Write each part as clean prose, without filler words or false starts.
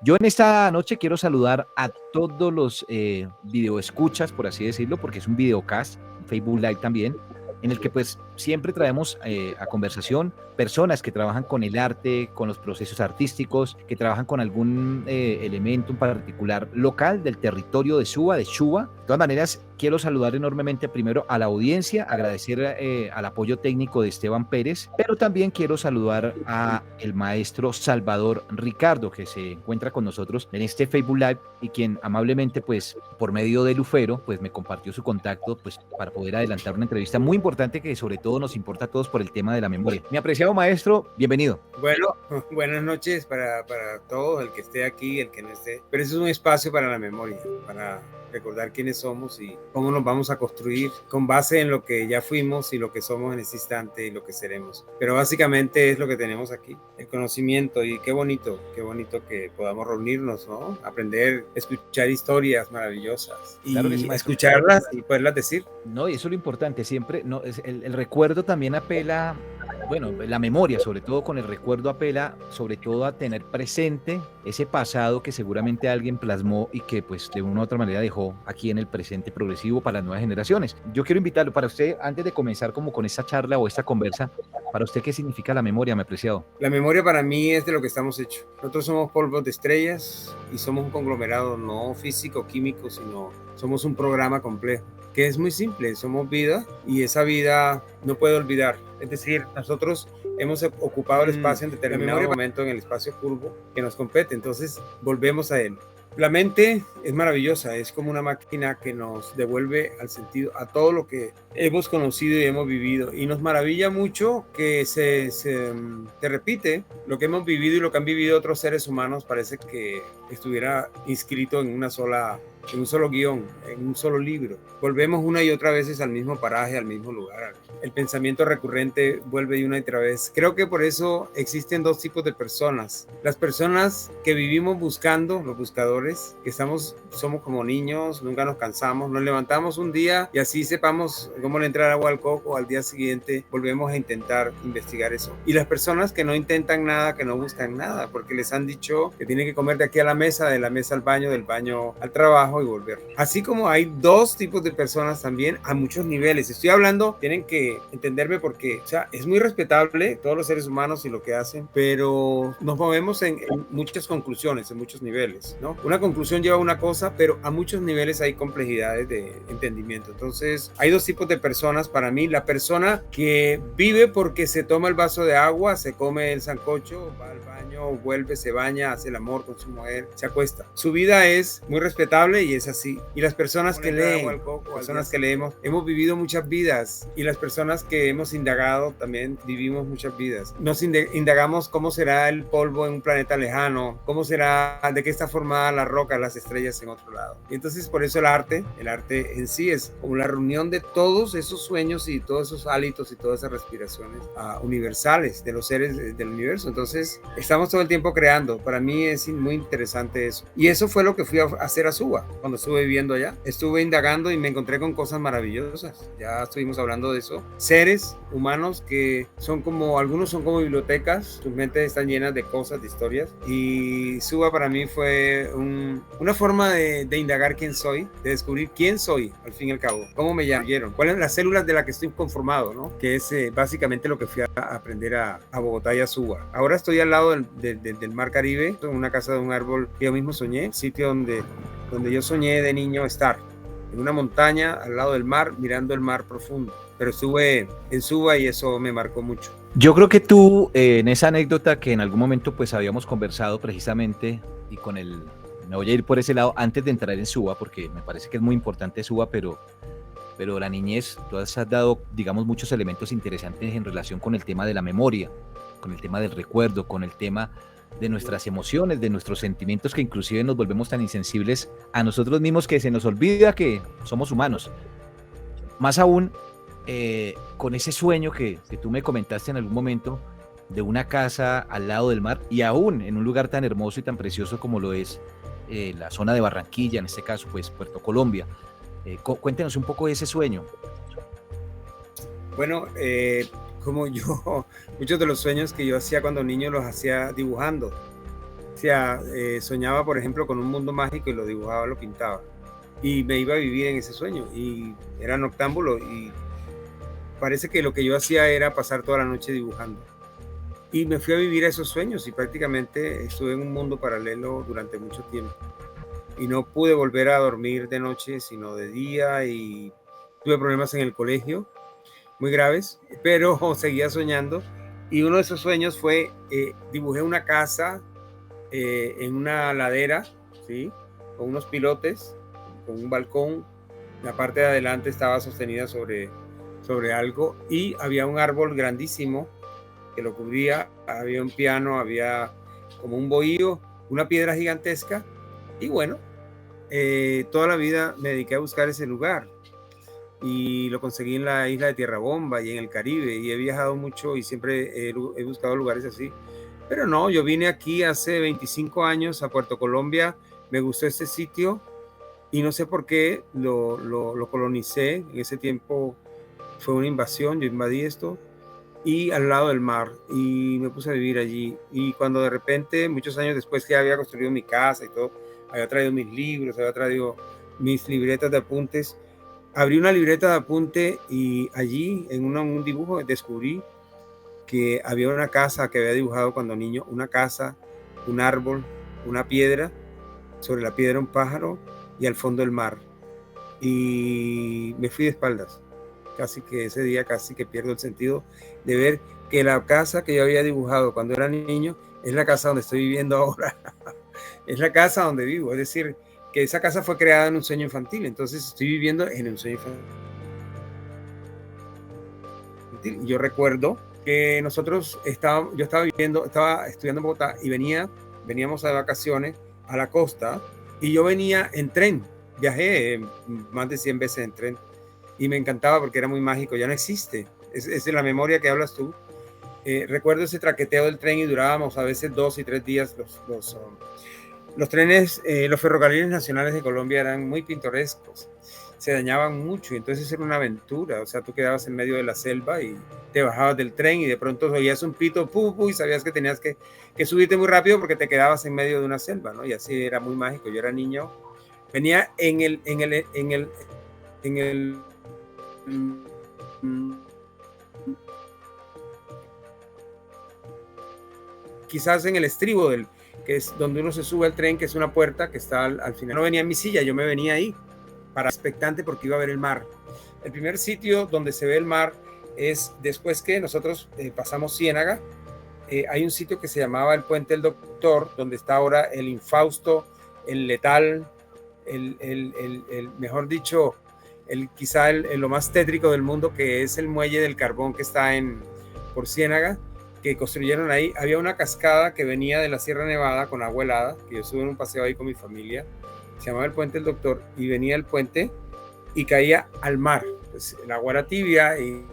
Yo en esta noche quiero saludar a todos los videoescuchas, por así decirlo, porque es un videocast, un Facebook Live también, en el que pues siempre traemos a conversación personas que trabajan con el arte, con los procesos artísticos, que trabajan con algún elemento en particular local del territorio de Suba, de Chuba. De todas maneras, quiero saludar enormemente primero a la audiencia, agradecer al apoyo técnico de Esteban Pérez, pero también quiero saludar a el maestro Salvador Ricardo, que se encuentra con nosotros en este Facebook Live y quien amablemente, pues, por medio de Lufero, pues me compartió su contacto, pues, para poder adelantar una entrevista muy importante que sobre todo nos importa a todos por el tema de la memoria. Mi apreciado maestro, bienvenido. Bueno, buenas noches para todos, el que esté aquí, el que no esté. Pero eso es un espacio para la memoria, para recordar quiénes somos y cómo nos vamos a construir con base en lo que ya fuimos y lo que somos en este instante y lo que seremos. Pero básicamente es lo que tenemos aquí, el conocimiento, y qué bonito que podamos reunirnos, ¿no? Aprender, escuchar historias maravillosas y Claro que sí, maestro. escucharlas y poderlas decir. No, y eso es lo importante, siempre, no, es el recuerdo también apela, bueno, la memoria, sobre todo con el recuerdo apela, sobre todo a tener presente ese pasado que seguramente alguien plasmó y que pues de una u otra manera dejó aquí en el presente progresivo para las nuevas generaciones. Yo quiero invitarlo para usted, antes de comenzar como con esta charla o esta conversa, para usted, ¿qué significa la memoria, mi apreciado? La memoria para mí es de lo que estamos hechos. Nosotros somos polvos de estrellas y somos un conglomerado no físico, químico, sino somos un programa complejo, que es muy simple. Somos vida y esa vida no puede olvidar. Es decir, nosotros hemos ocupado el espacio en determinado momento en el espacio curvo que nos compete, entonces volvemos a él. La mente es maravillosa, es como una máquina que nos devuelve al sentido, a todo lo que hemos conocido y hemos vivido. Y nos maravilla mucho que se repite lo que hemos vivido y lo que han vivido otros seres humanos. Parece que estuviera inscrito en un solo guión, en un solo libro. Volvemos una y otra vez al mismo paraje, al mismo lugar. El pensamiento recurrente vuelve y una y otra vez. Creo que por eso existen dos tipos de personas. Las personas que vivimos buscando, los buscadores, que somos como niños, nunca nos cansamos, nos levantamos un día y así sepamos cómo le entra agua al coco, al día siguiente volvemos a intentar investigar eso. Y las personas que no intentan nada, que no buscan nada, porque les han dicho que tienen que comer de aquí a la mesa, de la mesa al baño, del baño al trabajo y volver. Así como hay dos tipos de personas también a muchos niveles. Estoy hablando, tienen que entenderme porque, o sea, es muy respetable todos los seres humanos y lo que hacen, pero nos movemos en muchas conclusiones, en muchos niveles, ¿no? Una conclusión lleva a una cosa, pero a muchos niveles hay complejidades de entendimiento. Entonces, hay dos tipos de personas para mí. La persona que vive porque se toma el vaso de agua, se come el sancocho, va al baño, vuelve, se baña, hace el amor con su mujer, se acuesta. Su vida es muy respetable y es así. Y las personas que leen, personas que leemos, hemos vivido muchas vidas, y las personas que hemos indagado también vivimos muchas vidas. Nos indagamos cómo será el polvo en un planeta lejano, cómo será, de qué está formada la roca, las estrellas en otro lado. Y entonces por eso el arte en sí es como la reunión de todos esos sueños y todos esos hálitos y todas esas respiraciones universales de los seres del universo. Entonces estamos todo el tiempo creando. Para mí es muy interesante eso. Y eso fue lo que fui a hacer a Suba cuando estuve viviendo allá. Estuve indagando y me encontré con cosas maravillosas. Ya estuvimos hablando de eso. Seres humanos que son como, algunos son como bibliotecas, sus mentes están llenas de cosas, de historias. Y Suba para mí fue una forma de indagar quién soy, de descubrir quién soy al fin y al cabo, cómo me llamaron, cuáles son las células de las que estoy conformado, ¿no? Que es básicamente lo que fui a aprender a Bogotá y a Suba. Ahora estoy al lado del mar Caribe, en una casa de un árbol que yo mismo soñé, sitio donde yo soñé de niño estar, en una montaña al lado del mar, mirando el mar profundo. Pero estuve en Suba y eso me marcó mucho. Yo creo que tú, en esa anécdota que en algún momento pues habíamos conversado precisamente, y con me voy a ir por ese lado antes de entrar en Suba, porque me parece que es muy importante Suba, pero la niñez, tú has dado, digamos, muchos elementos interesantes en relación con el tema de la memoria, con el tema del recuerdo, con el tema de nuestras emociones, de nuestros sentimientos, que inclusive nos volvemos tan insensibles a nosotros mismos que se nos olvida que somos humanos. Más aún, con ese sueño que tú me comentaste en algún momento, de una casa al lado del mar, y aún en un lugar tan hermoso y tan precioso como lo es la zona de Barranquilla, en este caso pues Puerto Colombia. Cuéntenos un poco de ese sueño. Bueno, como yo, muchos de los sueños que yo hacía cuando niño los hacía dibujando. O sea, soñaba, por ejemplo, con un mundo mágico y lo dibujaba, lo pintaba. Y me iba a vivir en ese sueño. Y era noctámbulo y parece que lo que yo hacía era pasar toda la noche dibujando. Y me fui a vivir a esos sueños y prácticamente estuve en un mundo paralelo durante mucho tiempo. Y no pude volver a dormir de noche, sino de día, y tuve problemas en el colegio, muy graves, pero seguía soñando. Y uno de esos sueños fue, dibujé una casa en una ladera, ¿sí? Con unos pilotes, con un balcón. La parte de adelante estaba sostenida sobre algo y había un árbol grandísimo que lo cubría, había un piano, había como un bohío, una piedra gigantesca. Y bueno, toda la vida me dediqué a buscar ese lugar y lo conseguí en la isla de Tierra Bomba y en el Caribe, y he viajado mucho y siempre he buscado lugares así. Pero no, yo vine aquí hace 25 años a Puerto Colombia, me gustó este sitio y no sé por qué lo colonicé. En ese tiempo fue una invasión, yo invadí esto, y al lado del mar, y me puse a vivir allí. Y cuando de repente, muchos años después que había construido mi casa y todo, había traído mis libros, había traído mis libretas de apuntes, abrí una libreta de apunte y allí en un dibujo descubrí que había una casa que había dibujado cuando niño, una casa, un árbol, una piedra, sobre la piedra un pájaro y al fondo el mar. Y me fui de espaldas. Casi que ese día casi que pierdo el sentido de ver que la casa que yo había dibujado cuando era niño es la casa donde estoy viviendo ahora. Es la casa donde vivo, es decir, que esa casa fue creada en un sueño infantil, entonces estoy viviendo en un sueño infantil. Yo recuerdo que yo estaba estudiando en Bogotá y veníamos de vacaciones a la costa y yo venía en tren, viajé más de 100 veces en tren y me encantaba porque era muy mágico. Ya no existe, es la memoria que hablas tú. Recuerdo ese traqueteo del tren y durábamos a veces 2 y 3 días. Los trenes, los ferrocarriles nacionales de Colombia eran muy pintorescos, se dañaban mucho y entonces era una aventura. O sea, tú quedabas en medio de la selva y te bajabas del tren y de pronto oías un pito, y sabías que tenías que subirte muy rápido porque te quedabas en medio de una selva, ¿no? Y así era muy mágico. Yo era niño, venía quizás en el estribo que es donde uno se sube al tren, que es una puerta que está al final. No venía en mi silla, yo me venía ahí para expectante porque iba a ver el mar. El primer sitio donde se ve el mar es después que nosotros pasamos Ciénaga. Hay un sitio que se llamaba el Puente del Doctor, donde está ahora el infausto, el letal, mejor dicho, quizá lo más tétrico del mundo, que es el muelle del carbón que está por Ciénaga, que construyeron ahí. Había una cascada que venía de la Sierra Nevada con agua helada, que yo estuve en un paseo ahí con mi familia, se llamaba el Puente del Doctor, y venía el puente y caía al mar. Pues el agua era tibia y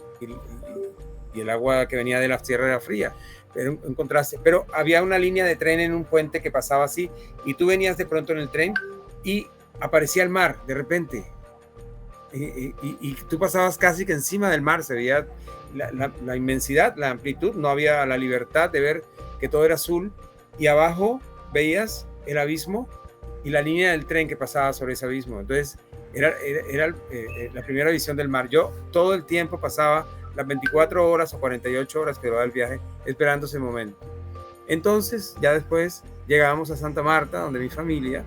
el agua que venía de la Sierra era fría, pero en contraste. Pero había una línea de tren en un puente que pasaba así, y tú venías de pronto en el tren y aparecía el mar de repente. Y tú pasabas casi que encima del mar, se veía la inmensidad, la amplitud, no había la libertad de ver que todo era azul, y abajo veías el abismo y la línea del tren que pasaba sobre ese abismo. Entonces era la primera visión del mar. Yo todo el tiempo pasaba las 24 horas o 48 horas que duraba el viaje esperando ese momento. Entonces ya después llegábamos a Santa Marta, donde mi familia,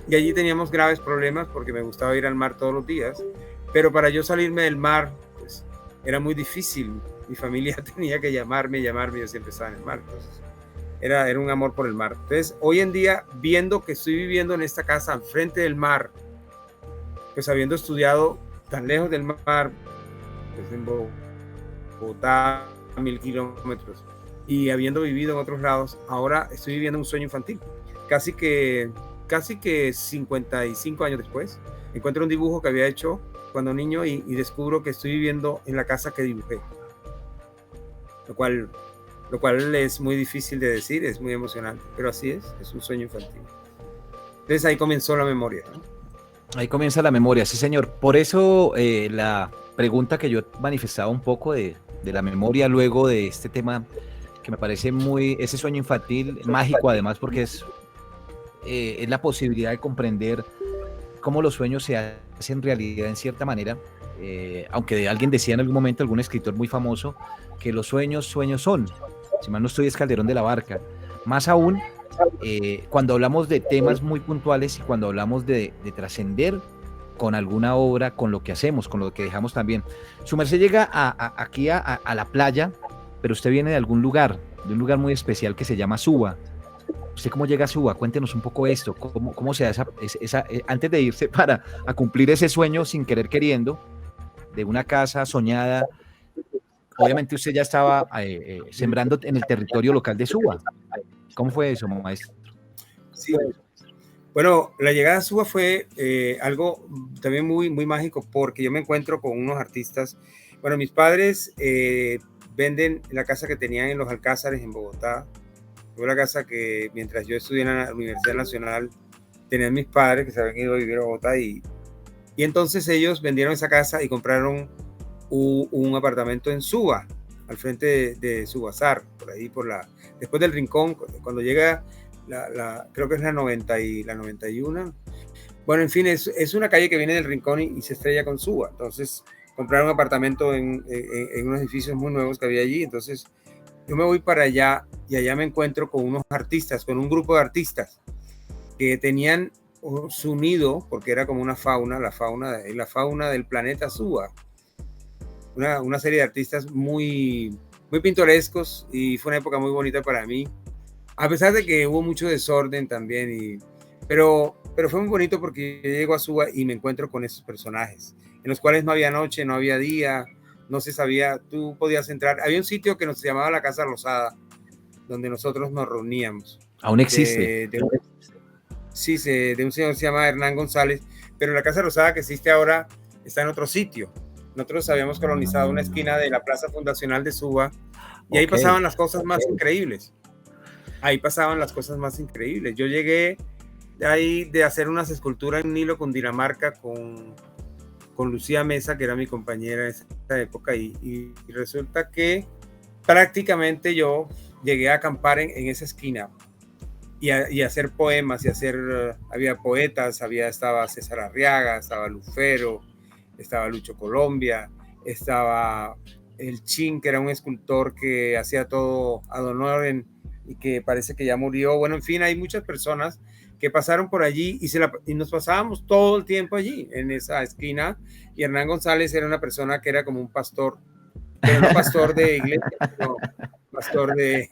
y allí teníamos graves problemas porque me gustaba ir al mar todos los días, pero para yo salirme del mar, pues era muy difícil. Mi familia tenía que llamarme, yo siempre estaba en el mar. Entonces era un amor por el mar. Entonces hoy en día, viendo que estoy viviendo en esta casa al frente del mar, pues habiendo estudiado tan lejos del mar, pues en Bogotá, 1000 kilómetros, y habiendo vivido en otros lados, ahora estoy viviendo un sueño infantil. Casi que 55 años después, encuentro un dibujo que había hecho cuando niño y descubro que estoy viviendo en la casa que dibujé. Lo cual es muy difícil de decir, es muy emocionante, pero así es un sueño infantil. Entonces ahí comenzó la memoria, ¿no? Ahí comienza la memoria, sí señor. Por eso la pregunta que yo manifestaba un poco de la memoria luego de este tema que me parece muy, ese sueño infantil, mágico además, porque es la posibilidad de comprender cómo los sueños se hacen realidad en cierta manera, aunque alguien decía en algún momento, algún escritor muy famoso, que los sueños son, si mal no estoy es Calderón de la Barca, más aún cuando hablamos de temas muy puntuales y cuando hablamos de trascender con alguna obra, con lo que hacemos, con lo que dejamos también. Su merced llega aquí a la playa, pero usted viene de algún lugar, de un lugar muy especial que se llama Suba. ¿Usted cómo llega a Suba? Cuéntenos un poco esto, cómo se da antes de irse para a cumplir ese sueño sin querer queriendo, de una casa soñada. Obviamente usted ya estaba sembrando en el territorio local de Suba. ¿Cómo fue eso, maestro? Sí. Bueno, la llegada a Suba fue algo también muy, muy mágico porque yo me encuentro con unos artistas. Bueno, mis padres venden la casa que tenían en Los Alcázares, en Bogotá. Fue la casa que mientras yo estudié en la Universidad Nacional tenían mis padres que se habían ido a vivir a Bogotá y entonces ellos vendieron esa casa y compraron un apartamento en Suba, al frente de Subazar, por ahí, después del Rincón, cuando llega creo que es la 90 y la 91. Bueno, en fin, es una calle que viene del Rincón y se estrella con Suba. Entonces compraron un apartamento en unos edificios muy nuevos que había allí. Entonces yo me voy para allá y allá me encuentro con unos artistas, con un grupo de artistas que tenían su nido, porque era como una fauna, la fauna del planeta Suba. Una serie de artistas muy, muy pintorescos y fue una época muy bonita para mí, a pesar de que hubo mucho desorden también, pero fue muy bonito porque yo llego a Suba y me encuentro con esos personajes, en los cuales no había noche, no había día, no se sabía, tú podías entrar. Había un sitio que nos llamaba la Casa Rosada, donde nosotros nos reuníamos. ¿Aún existe? De un señor que se llama Hernán González, pero la Casa Rosada que existe ahora está en otro sitio. Nosotros habíamos colonizado una esquina de la Plaza Fundacional de Suba y ahí pasaban las cosas más increíbles. Yo llegué de ahí de hacer unas esculturas en Nilo, Cundinamarca, con Lucía Mesa, que era mi compañera en esa época, y resulta que prácticamente yo llegué a acampar en esa esquina y hacer poemas, había poetas, estaba César Arriaga, estaba Lufero, estaba Lucho Colombia, estaba el Chin, que era un escultor que hacía todo ad honorem y que parece que ya murió. Bueno, en fin, hay muchas personas que pasaron por allí y nos pasábamos todo el tiempo allí, en esa esquina, y Hernán González era una persona que era como un pastor, pero no pastor de iglesia, sino pastor de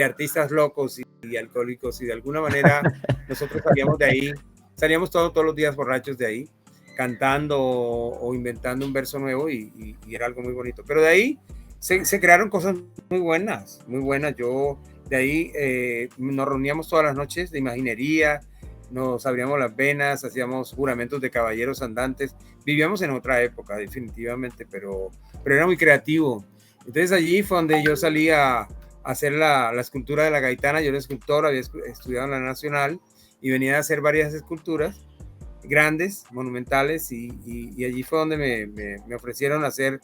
artistas locos y alcohólicos, y de alguna manera nosotros salíamos de ahí, salíamos todos los días borrachos de ahí, cantando o inventando un verso nuevo y era algo muy bonito. Pero de ahí se crearon cosas muy buenas. Yo de ahí nos reuníamos todas las noches de imaginería, nos abríamos las venas, hacíamos juramentos de caballeros andantes. Vivíamos en otra época, definitivamente, pero era muy creativo. Entonces allí fue donde yo salí a hacer la escultura de la Gaitana. Yo era escultor, había estudiado en la Nacional y venía a hacer varias esculturas grandes, monumentales, y allí fue donde me ofrecieron hacer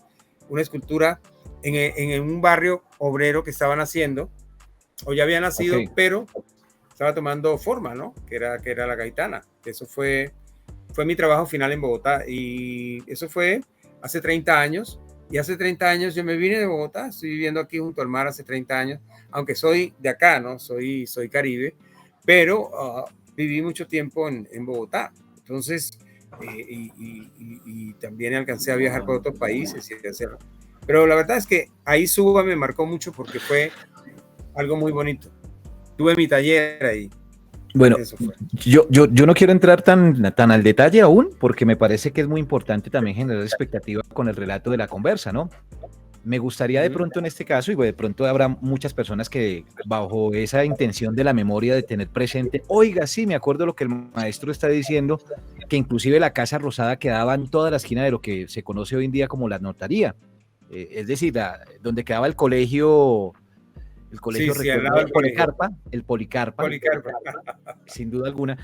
una escultura en un barrio obrero que estaban haciendo, o ya había nacido, pero estaba tomando forma, ¿no? Que era la Gaitana. Eso fue mi trabajo final en Bogotá, y eso fue hace 30 años, y hace 30 años yo me vine de Bogotá, estoy viviendo aquí junto al mar hace 30 años, aunque soy de acá, ¿no? Soy caribe, pero viví mucho tiempo en Bogotá. Entonces, y también alcancé a viajar por otros países y hacerlo. Pero la verdad es que ahí Suba me marcó mucho porque fue algo muy bonito. Tuve mi taller ahí. Bueno, yo no quiero entrar tan al detalle aún, porque me parece que es muy importante también generar expectativa con el relato de la conversa, ¿no? Me gustaría de pronto en este caso, y de pronto habrá muchas personas que bajo esa intención de la memoria de tener presente, oiga, sí, me acuerdo lo que el maestro está diciendo, que inclusive la Casa Rosada quedaba en toda la esquina de lo que se conoce hoy en día como la notaría, es decir, donde quedaba el colegio sí, al lado del Policarpa, el Policarpa, sin duda alguna,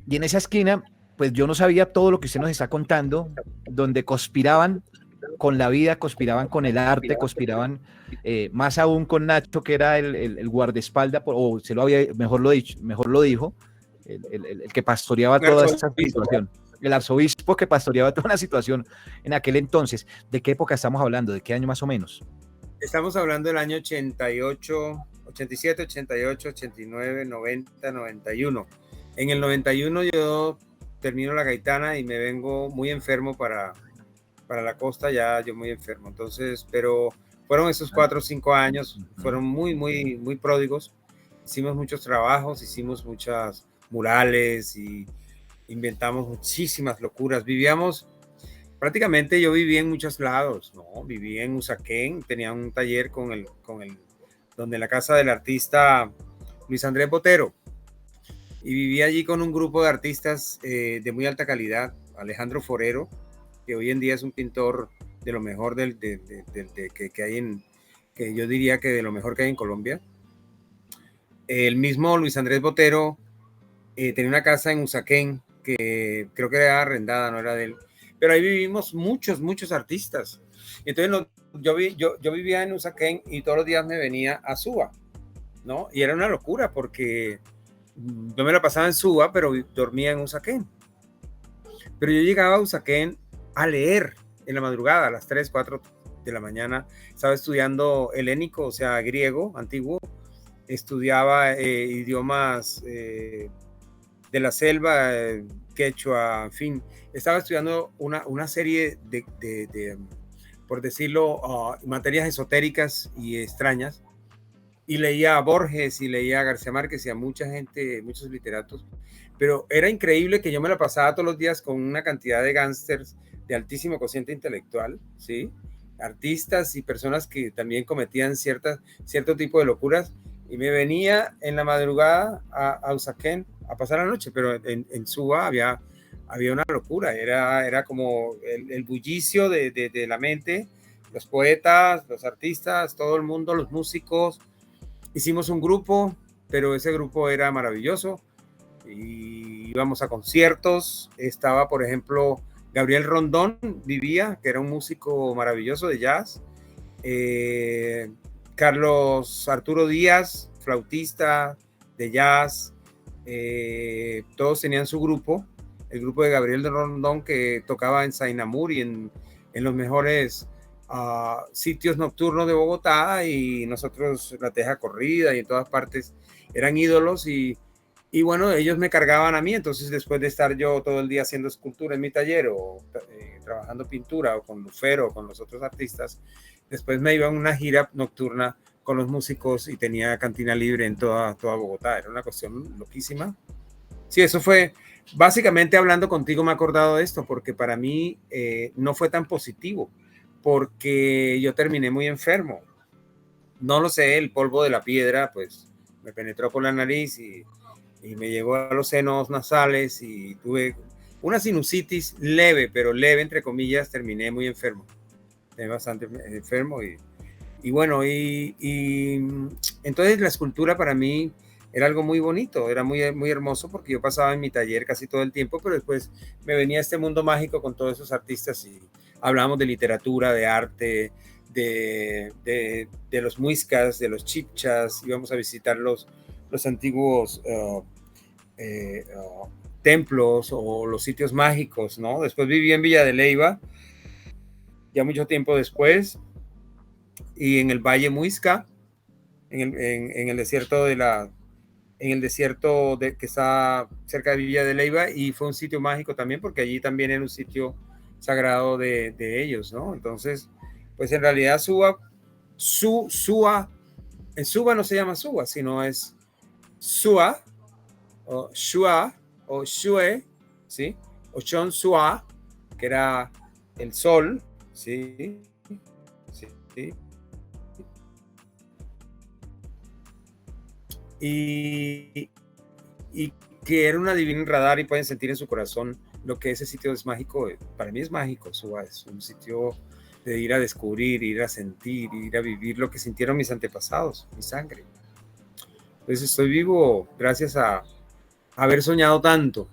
y en esa esquina, pues yo no sabía todo lo que usted nos está contando, donde conspiraban con la vida, conspiraban con el arte, conspiraban más aún con Nacho, que era el guardaespaldas, o se lo había, mejor lo dijo, el que pastoreaba toda esta situación. El arzobispo que pastoreaba toda la situación en aquel entonces. ¿De qué época estamos hablando? ¿De qué año más o menos? Estamos hablando del año 88, 87, 88, 89, 90, 91. En el 91 yo termino la gaitana y me vengo muy enfermo para la costa, ya yo muy enfermo. Entonces, pero fueron esos 4 o 5 años, fueron muy pródigos. Hicimos muchos trabajos, hicimos muchas murales y inventamos muchísimas locuras. Prácticamente yo viví en muchos lados, ¿no? Viví en Usaquén, tenía un taller donde la casa del artista Luis Andrés Botero, y viví allí con un grupo de artistas de muy alta calidad, Alejandro Forero, que hoy en día es un pintor de lo mejor que hay que yo diría que de lo mejor que hay en Colombia. El mismo Luis Andrés Botero tenía una casa en Usaquén que creo que era arrendada, no era de él. Pero ahí vivimos muchos artistas. Entonces yo vivía en Usaquén y todos los días me venía a Suba, ¿no? Y era una locura porque yo me la pasaba en Suba, pero dormía en Usaquén. Pero yo llegaba a Usaquén a leer en la madrugada, a las 3, 4 de la mañana. Estaba estudiando helénico, o sea, griego, antiguo. Estudiaba idiomas de la selva, quechua, en fin. Estaba estudiando una serie de por decirlo, materias esotéricas y extrañas. Y leía a Borges y leía a García Márquez y a mucha gente, muchos literatos. Pero era increíble que yo me la pasaba todos los días con una cantidad de gángsters de altísimo cociente intelectual, ¿sí? Artistas y personas que también cometían cierto tipo de locuras. Y me venía en la madrugada a Usaquén a pasar la noche, pero en Suba había una locura, era como el bullicio de la mente, los poetas, los artistas, todo el mundo, los músicos. Hicimos un grupo, pero ese grupo era maravilloso y íbamos a conciertos. Estaba, por ejemplo, Gabriel Rondón, vivía, que era un músico maravilloso de jazz. Carlos Arturo Díaz, flautista de jazz. Todos tenían su grupo, el grupo de Gabriel de Rondón, que tocaba en Sainamur y en los mejores sitios nocturnos de Bogotá, y nosotros La Teja Corrida y en todas partes eran ídolos, y bueno, ellos me cargaban a mí. Entonces, después de estar yo todo el día haciendo escultura en mi taller o trabajando pintura o con Lufero o con los otros artistas, después me iba a una gira nocturna con los músicos y tenía cantina libre en toda Bogotá. Era una cuestión loquísima. Sí, eso fue, básicamente hablando contigo me he acordado de esto, porque para mí no fue tan positivo, porque yo terminé muy enfermo. No lo sé, el polvo de la piedra pues me penetró por la nariz y me llegó a los senos nasales y tuve una sinusitis leve, pero leve entre comillas. Terminé muy enfermo, bastante enfermo y bueno, y entonces la escultura para mí era algo muy bonito, era muy hermoso, porque yo pasaba en mi taller casi todo el tiempo, pero después me venía a este mundo mágico con todos esos artistas y hablábamos de literatura, de arte, de los muiscas, de los chipchas. Íbamos a visitar los antiguos templos o los sitios mágicos, ¿no? Después viví en Villa de Leyva, ya mucho tiempo después, y en el Valle Muisca, en el desierto que está cerca de Villa de Leyva, y fue un sitio mágico también, porque allí también era un sitio sagrado de ellos, ¿no? Entonces, pues en realidad Suba, en Suba no se llama Suba, sino es Sua, o Shua, o Shue, ¿sí? O Chon Sua, que era el sol, ¿sí? ¿Sí? Y que era una divina radar, y pueden sentir en su corazón lo que ese sitio es mágico. Para mí es mágico. Suba es un sitio de ir a descubrir, ir a sentir, ir a vivir lo que sintieron mis antepasados, mi sangre. Pues estoy vivo gracias a haber soñado tanto.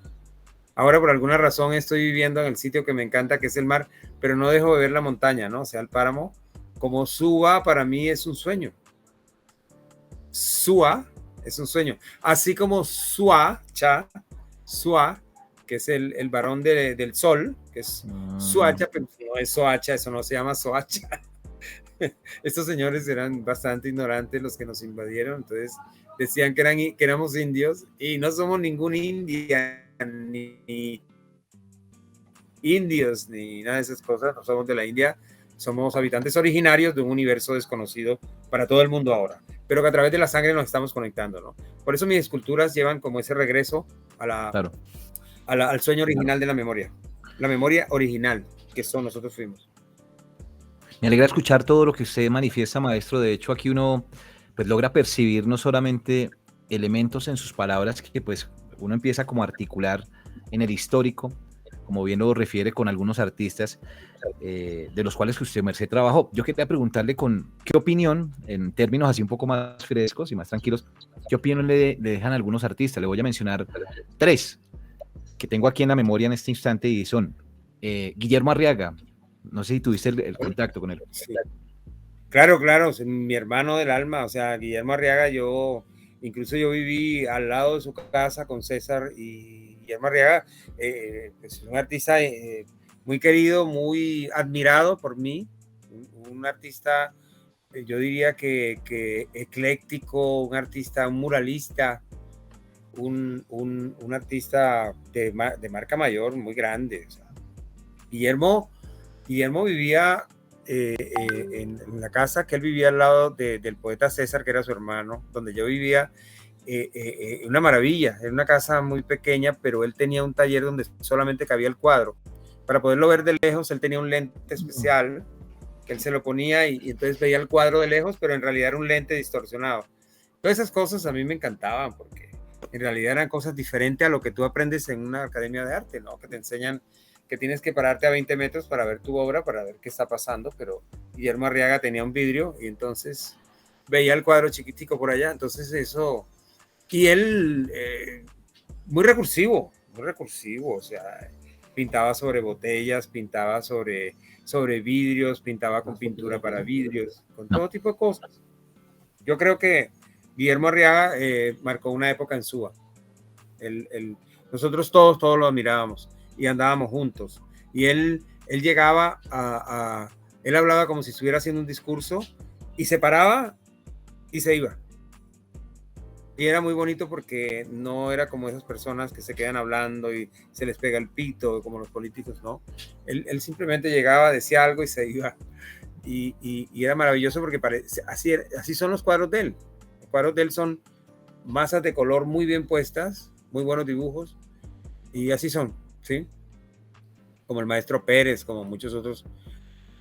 Ahora por alguna razón estoy viviendo en el sitio que me encanta, que es el mar, pero no dejo de ver la montaña, ¿no? O sea, el páramo, como Suba para mí es un sueño. Sua es un sueño. Así como Suacha, que es el varón del sol, que es Suacha, pero no es Soacha, eso no se llama Soacha. Estos señores eran bastante ignorantes los que nos invadieron, entonces decían que éramos indios y no somos ningún india, ni indios, ni nada de esas cosas, no somos de la India, somos habitantes originarios de un universo desconocido para todo el mundo ahora, pero que a través de la sangre nos estamos conectando, ¿no? Por eso mis esculturas llevan como ese regreso Claro. al sueño original de la memoria original que nosotros fuimos. Me alegra escuchar todo lo que usted manifiesta, maestro. De hecho, aquí uno pues logra percibir no solamente elementos en sus palabras que pues uno empieza como a articular en el histórico, como bien lo refiere con algunos artistas de los cuales usted, merced, trabajó. Yo quería preguntarle con qué opinión, en términos así un poco más frescos y más tranquilos, qué opinión le dejan algunos artistas. Le voy a mencionar 3 que tengo aquí en la memoria en este instante y son Guillermo Arriaga. No sé si tuviste el contacto con él. Sí. Claro, mi hermano del alma, o sea, Guillermo Arriaga, incluso yo viví al lado de su casa con César, y Guillermo Arriaga es un artista muy querido, muy admirado por mí, un artista, yo diría que ecléctico, un artista, un muralista, un artista de marca mayor, muy grande. O sea, Guillermo vivía en la casa que él vivía al lado del poeta César, que era su hermano, donde yo vivía, una maravilla. Era una casa muy pequeña, pero él tenía un taller donde solamente cabía el cuadro. Para poderlo ver de lejos, él tenía un lente especial que él se lo ponía y entonces veía el cuadro de lejos, pero en realidad era un lente distorsionado. Todas esas cosas a mí me encantaban porque en realidad eran cosas diferentes a lo que tú aprendes en una academia de arte, ¿no? Que te enseñan que tienes que pararte a 20 metros para ver tu obra, para ver qué está pasando, pero Guillermo Arriaga tenía un vidrio y entonces veía el cuadro chiquitico por allá, entonces eso, y él muy recursivo, o sea, pintaba sobre botellas, pintaba sobre vidrios, pintaba con pintura para vidrios, con todo tipo de cosas. Yo creo que Guillermo Arriaga marcó una época en Suba. Nosotros todos lo admirábamos y andábamos juntos. Y él llegaba él hablaba como si estuviera haciendo un discurso y se paraba y se iba. Y era muy bonito porque no era como esas personas que se quedan hablando y se les pega el pito, como los políticos, ¿no? Él simplemente llegaba, decía algo y se iba. Y era maravilloso porque así son los cuadros de él. Los cuadros de él son masas de color muy bien puestas, muy buenos dibujos, y así son, ¿sí? Como el maestro Pérez, como muchos otros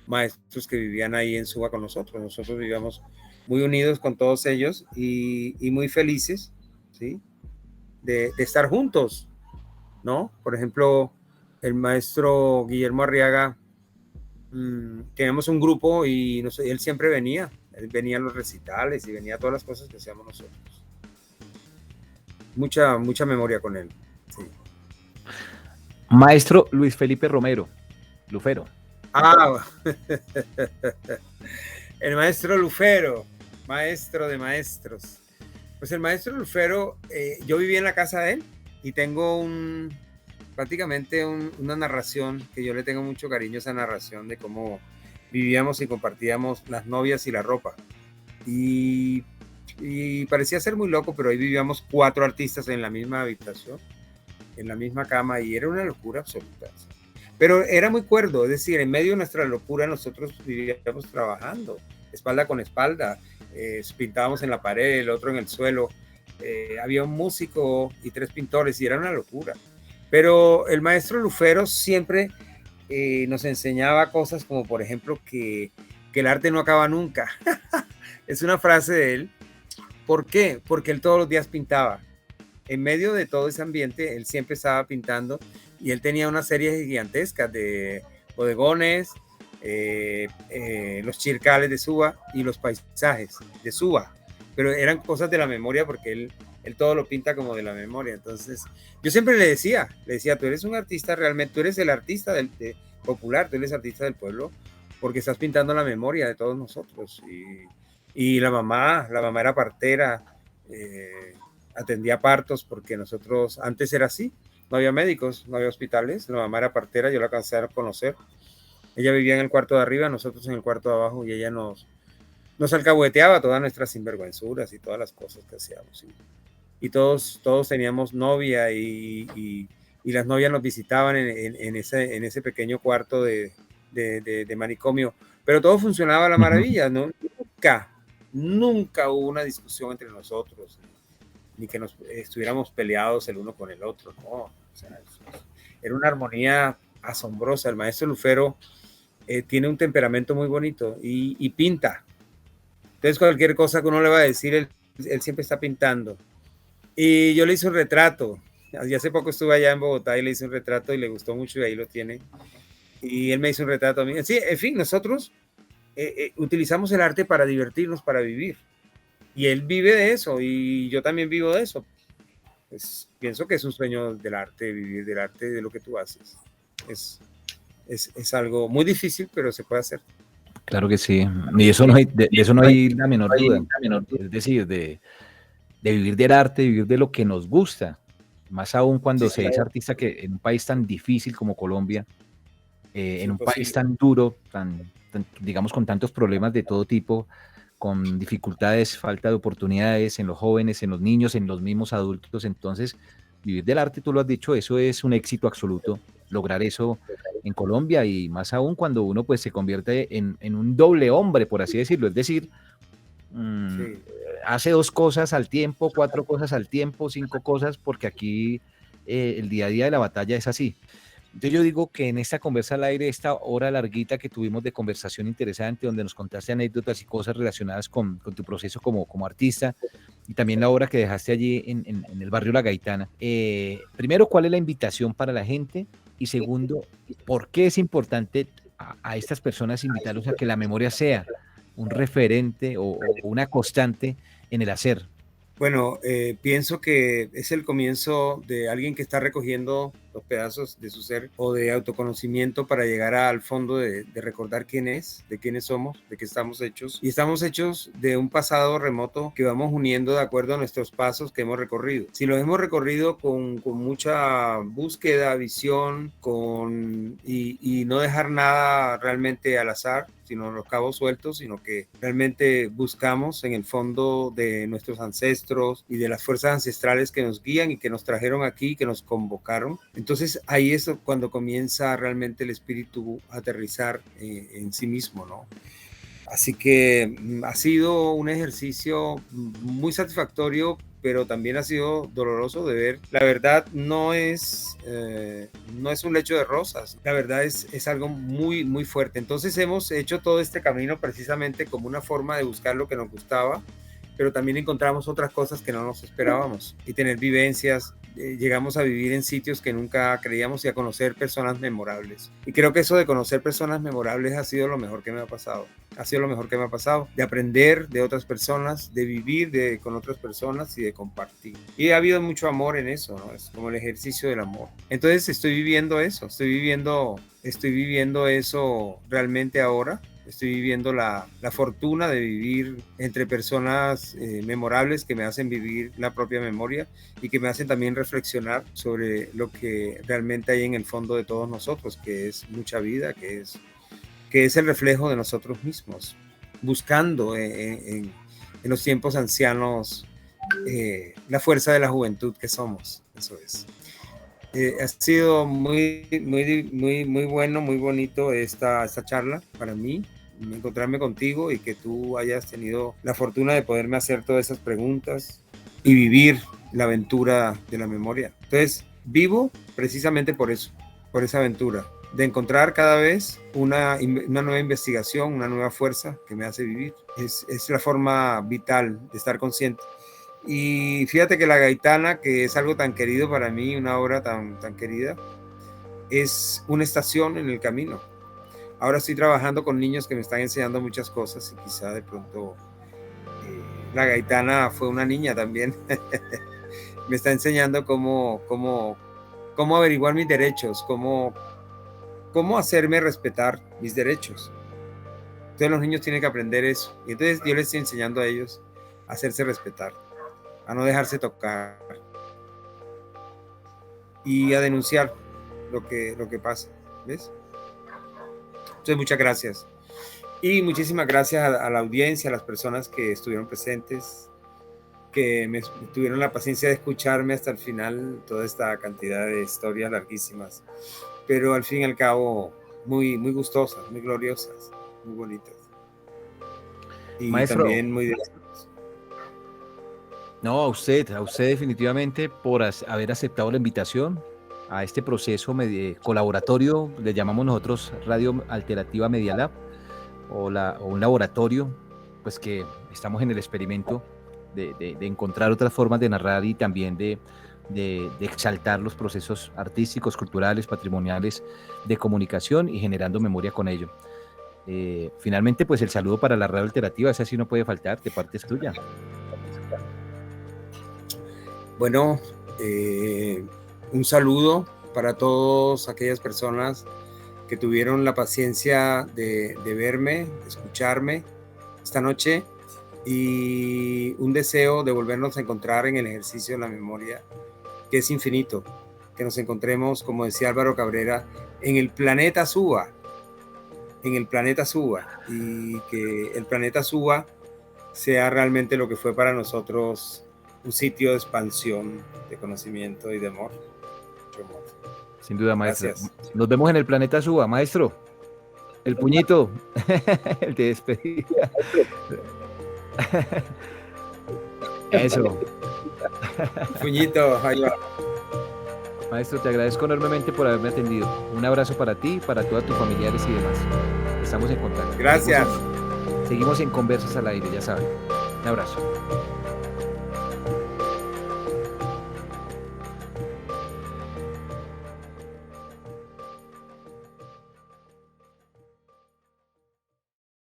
maestros que vivían ahí en Suba con nosotros. Nosotros vivíamos muy unidos con todos ellos y muy felices, ¿sí? De estar juntos, ¿no? Por ejemplo, el maestro Guillermo Arriaga, tenemos un grupo y él siempre venía. Él venía a los recitales y venía a todas las cosas que hacíamos nosotros. Mucha memoria con él. Sí. Maestro Luis Felipe Romero, Lufero. El maestro Lufero, maestro de maestros. Pues el maestro Lufero, yo viví en la casa de él y tengo prácticamente una narración que yo le tengo mucho cariño, esa narración de cómo vivíamos y compartíamos las novias y la ropa. Y parecía ser muy loco, pero ahí vivíamos 4 artistas en la misma habitación, en la misma cama, y era una locura absoluta. Pero era muy cuerdo, es decir, en medio de nuestra locura nosotros vivíamos trabajando, espalda con espalda, pintábamos en la pared, el otro en el suelo, había un músico y 3 pintores, y era una locura. Pero el maestro Lufero siempre nos enseñaba cosas como, por ejemplo, que el arte no acaba nunca. Es una frase de él. ¿Por qué? Porque él todos los días pintaba. En medio de todo ese ambiente, él siempre estaba pintando y él tenía una serie gigantesca de bodegones, los chircales de Suba y los paisajes de Suba. Pero eran cosas de la memoria porque él todo lo pinta como de la memoria. Entonces, yo siempre le decía, tú eres un artista realmente, tú eres el artista de popular, tú eres artista del pueblo porque estás pintando la memoria de todos nosotros. Y la mamá era partera, atendía partos porque nosotros, antes era así, no había médicos, no había hospitales, la mamá era partera, yo la alcancé a conocer. Ella vivía en el cuarto de arriba, nosotros en el cuarto de abajo, y ella nos alcahueteaba todas nuestras sinvergüenzuras y todas las cosas que hacíamos. Y todos teníamos novia y las novias nos visitaban en ese pequeño cuarto de manicomio, pero todo funcionaba a la maravilla, ¿no? Nunca hubo una discusión entre nosotros, ni que nos estuviéramos peleados el uno con el otro, ¿no? O sea, era una armonía asombrosa. El maestro Lufero tiene un temperamento muy bonito y pinta. Entonces cualquier cosa que uno le va a decir, él siempre está pintando. Y yo le hice un retrato. Y hace poco estuve allá en Bogotá y le hice un retrato y le gustó mucho y ahí lo tiene. Y él me hizo un retrato a mí. Sí, en fin, nosotros utilizamos el arte para divertirnos, para vivir. Y él vive de eso y yo también vivo de eso. Pues, pienso que es un sueño del arte, vivir del arte, de lo que tú haces. Es algo muy difícil, pero se puede hacer. Claro que sí. Y eso no hay, de eso no hay la menor duda. Es decir, de vivir del arte, de vivir de lo que nos gusta. Más aún cuando se es artista, que en un país tan difícil como Colombia, en un país tan duro, digamos, con tantos problemas de todo tipo, con dificultades, falta de oportunidades en los jóvenes, en los niños, en los mismos adultos. Entonces, vivir del arte, tú lo has dicho, eso es un éxito absoluto, lograr eso en Colombia, y más aún cuando uno pues se convierte en un doble hombre, por así decirlo, es decir, hace 2 cosas al tiempo, 4 cosas al tiempo, 5 cosas, porque aquí el día a día de la batalla es así. Entonces yo digo que en esta conversa al aire, esta hora larguita que tuvimos de conversación interesante, donde nos contaste anécdotas y cosas relacionadas con tu proceso como artista, y también la obra que dejaste allí en el barrio La Gaitana. Primero, ¿cuál es la invitación para la gente? Y segundo, ¿por qué es importante a estas personas invitarlos a que la memoria sea un referente o una constante en el hacer? Bueno, pienso que es el comienzo de alguien que está recogiendo los pedazos de su ser o de autoconocimiento para llegar al fondo de recordar quién es, de quiénes somos, de qué estamos hechos. Y estamos hechos de un pasado remoto que vamos uniendo de acuerdo a nuestros pasos que hemos recorrido. Si los hemos recorrido con mucha búsqueda, visión, y no dejar nada realmente al azar, sino los cabos sueltos, sino que realmente buscamos en el fondo de nuestros ancestros y de las fuerzas ancestrales que nos guían y que nos trajeron aquí, que nos convocaron. Entonces ahí es cuando comienza realmente el espíritu a aterrizar en sí mismo, ¿no? Así que ha sido un ejercicio muy satisfactorio, pero también ha sido doloroso de ver. La verdad no es un lecho de rosas, la verdad es algo muy, muy fuerte. Entonces hemos hecho todo este camino precisamente como una forma de buscar lo que nos gustaba, pero también encontramos otras cosas que no nos esperábamos y tener vivencias. Llegamos a vivir en sitios que nunca creíamos y a conocer personas memorables. Y creo que eso de conocer personas memorables ha sido lo mejor que me ha pasado. Ha sido lo mejor que me ha pasado, de aprender de otras personas, de vivir con otras personas y de compartir. Y ha habido mucho amor en eso, ¿no? Es como el ejercicio del amor. Entonces estoy viviendo eso, estoy viviendo eso realmente ahora. Estoy viviendo la fortuna de vivir entre personas memorables que me hacen vivir la propia memoria y que me hacen también reflexionar sobre lo que realmente hay en el fondo de todos nosotros, que es mucha vida, que es el reflejo de nosotros mismos, buscando en los tiempos ancianos la fuerza de la juventud que somos. Eso es. Ha sido muy, muy, muy, muy bueno, muy bonito esta charla para mí, encontrarme contigo y que tú hayas tenido la fortuna de poderme hacer todas esas preguntas y vivir la aventura de la memoria. Entonces, vivo precisamente por eso, por esa aventura, de encontrar cada vez una nueva investigación, una nueva fuerza que me hace vivir. Es la forma vital de estar consciente. Y fíjate que La Gaitana, que es algo tan querido para mí, una obra tan querida, es una estación en el camino. Ahora estoy trabajando con niños que me están enseñando muchas cosas y quizá de pronto La Gaitana fue una niña también. Me está enseñando cómo averiguar mis derechos, cómo cómo hacerme respetar mis derechos. Entonces los niños tienen que aprender eso. Y entonces yo les estoy enseñando a ellos a hacerse respetar, a no dejarse tocar y a denunciar lo que pasa. ¿Ves? Entonces muchas gracias. Y muchísimas gracias a la audiencia, a las personas que estuvieron presentes, que me tuvieron la paciencia de escucharme hasta el final, toda esta cantidad de historias larguísimas, pero al fin y al cabo muy, muy gustosas, muy gloriosas, muy bonitas. Y Maestro, también muy divertidas. no, a usted definitivamente por haber aceptado la invitación a este proceso colaboratorio, le llamamos nosotros Radio Alternativa Media Lab, o un laboratorio, pues que estamos en el experimento de encontrar otras formas de narrar y también de exaltar los procesos artísticos, culturales, patrimoniales de comunicación y generando memoria con ello. Finalmente, pues el saludo para la Radio Alternativa, esa sí no puede faltar, de parte tuya. Bueno, un saludo para todas aquellas personas que tuvieron la paciencia de verme, de escucharme esta noche, y un deseo de volvernos a encontrar en el ejercicio de la memoria, que es infinito, que nos encontremos, como decía Álvaro Cabrera, en el planeta Suba, y que el planeta Suba sea realmente lo que fue para nosotros un sitio de expansión, de conocimiento y de amor. Mucho amor. Sin duda, maestro. Gracias. Nos vemos en el planeta Suba, maestro. El puñito, el de despedida. Eso. Puñito, ahí va. Maestro, te agradezco enormemente por haberme atendido. Un abrazo para ti, para todos tus familiares y demás. Estamos en contacto. Gracias. Seguimos en Conversas al Aire, ya saben. Un abrazo.